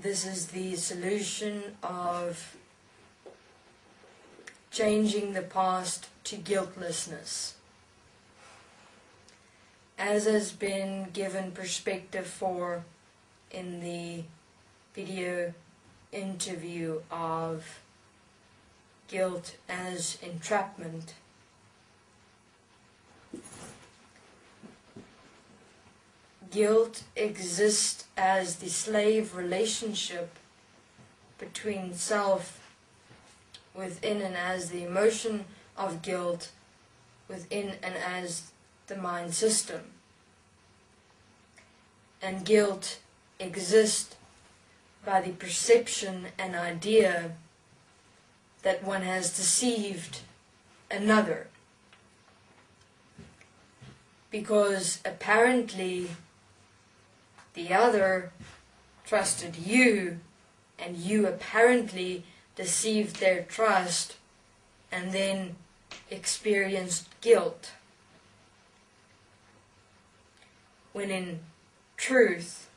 this is the solution of changing the past to guiltlessness. As has been given perspective for in the video interview of guilt as entrapment, guilt exists as the slave relationship between self within and as the emotion of guilt within and as the mind system. And guilt exists by the perception and idea that one has deceived another. Because apparently the other trusted you, and you apparently deceived their trust and then experienced guilt. When in truth,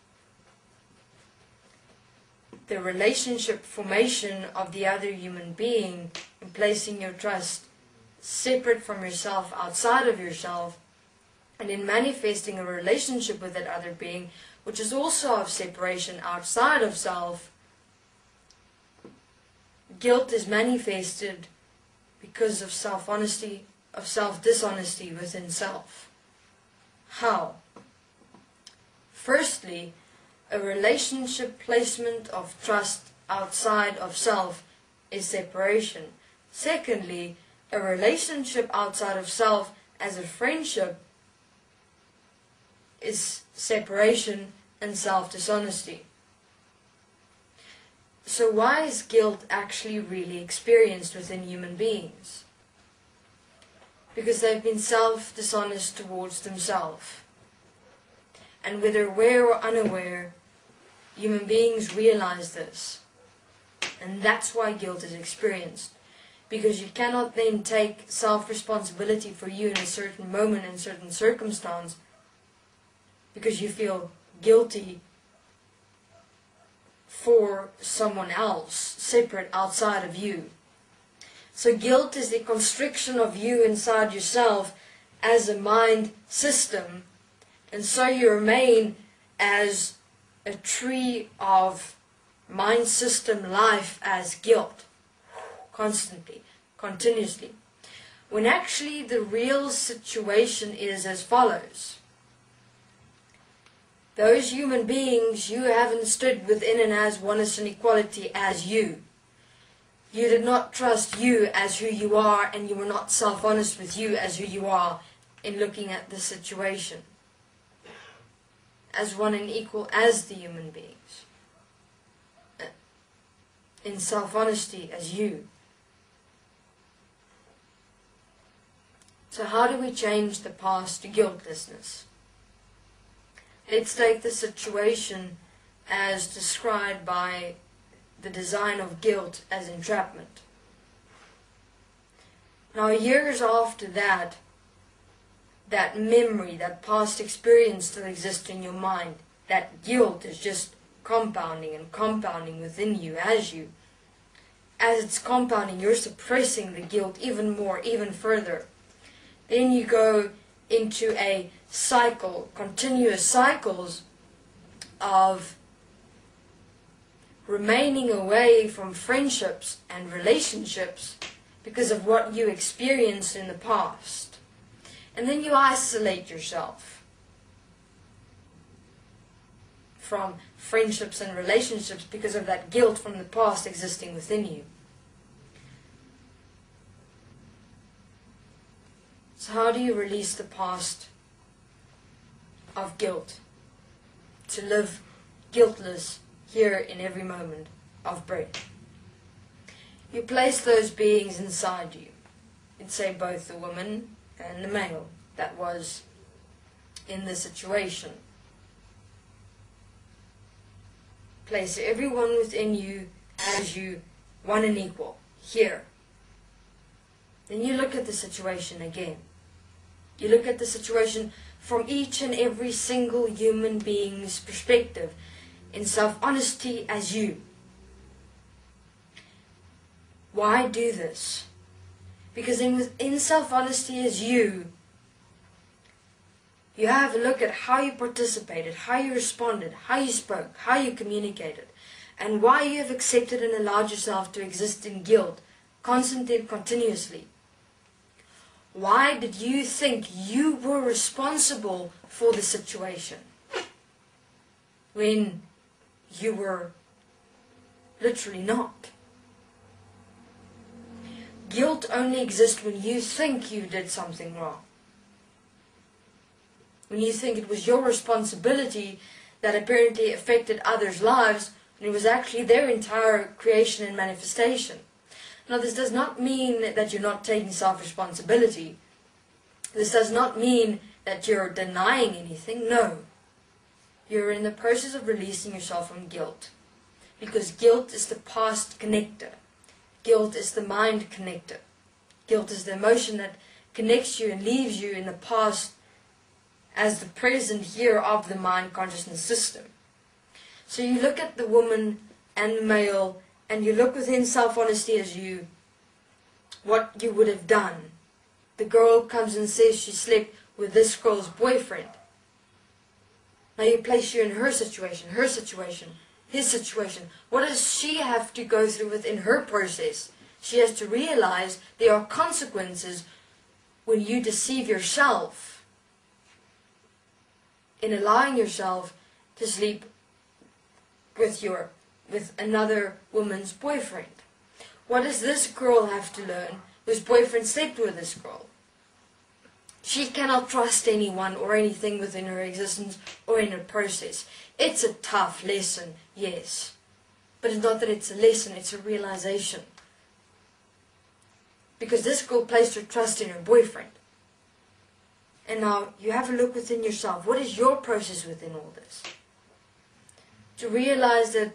the relationship formation of the other human being and placing your trust separate from yourself, outside of yourself, and in manifesting a relationship with that other being, which is also of separation outside of self, guilt is manifested because of self-honesty, of self-dishonesty within self. How? Firstly, a relationship placement of trust outside of self is separation. Secondly, a relationship outside of self as a friendship is separation and self-dishonesty. So why is guilt actually really experienced within human beings? Because they've been self-dishonest towards themselves. And whether aware or unaware, human beings realize this. And that's why guilt is experienced. Because you cannot then take self-responsibility for you in a certain moment, in a certain circumstance, because you feel guilty for someone else, separate outside of you. So guilt is the constriction of you inside yourself as a mind system, and so you remain as a tree of mind system life as guilt, constantly, continuously. When actually the real situation is as follows. Those human beings you haven't stood within and as oneness and equality as you. You did not trust you as who you are, and you were not self-honest with you as who you are in looking at the situation. As one and equal as the human beings. In self-honesty as you. So how do we change the past to guiltlessness? Let's take the situation as described by the design of guilt as entrapment. Now, years after that memory, that past experience still exists in your mind. That guilt is just compounding and compounding within you. As it's compounding, you're suppressing the guilt even more, even further. Then you go into a cycle, continuous cycles of remaining away from friendships and relationships because of what you experienced in the past. And then you isolate yourself from friendships and relationships because of that guilt from the past existing within you. So how do you release the past of guilt to live guiltless here in every moment of breath? You place those beings inside you. You'd say both the woman and the male that was in the situation. Place everyone within you as you one and equal here. Then you look at the situation again. You look at the situation from each and every single human being's perspective. in self-honesty as you. Why do this? Because in self-honesty as you have a look at how you participated, how you responded, how you spoke, how you communicated, and why you have accepted and allowed yourself to exist in guilt constantly and continuously. Why did you think you were responsible for the situation when you were literally not? Guilt only exists when you think you did something wrong. When you think it was your responsibility that apparently affected others' lives, when it was actually their entire creation and manifestation. Now, this does not mean that you're not taking self-responsibility. This does not mean that you're denying anything. No. You're in the process of releasing yourself from guilt. Because guilt is the past connector. Guilt is the mind connector. Guilt is the emotion that connects you and leaves you in the past as the present here of the mind consciousness system. So you look at the woman and the male, and you look within self-honesty as you, what you would have done. The girl comes and says she slept with this girl's boyfriend. Now you place you in her situation, his situation. What does she have to go through within her process? She has to realize there are consequences when you deceive yourself in allowing yourself to sleep with another woman's boyfriend. What does this girl have to learn whose boyfriend slept with this girl? She cannot trust anyone or anything within her existence or in her process. It's a tough lesson, yes. But it's not that it's a lesson, it's a realization. Because this girl placed her trust in her boyfriend. And now you have a look within yourself. What is your process within all this? To realize that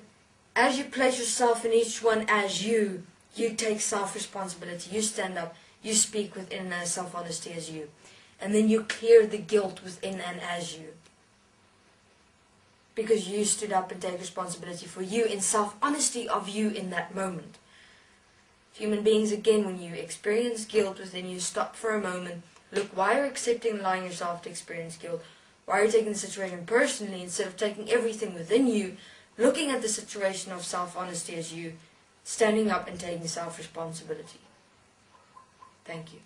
as you place yourself in each one as you take self-responsibility. You stand up, you speak within self-honesty as you. And then you clear the guilt within and as you. Because you stood up and take responsibility for you in self-honesty of you in that moment. Human beings, again, when you experience guilt within you, stop for a moment. Look, why are you accepting and allowing yourself to experience guilt? Why are you taking the situation personally instead of taking everything within you, looking at the situation of self-honesty as you, standing up and taking self-responsibility? Thank you.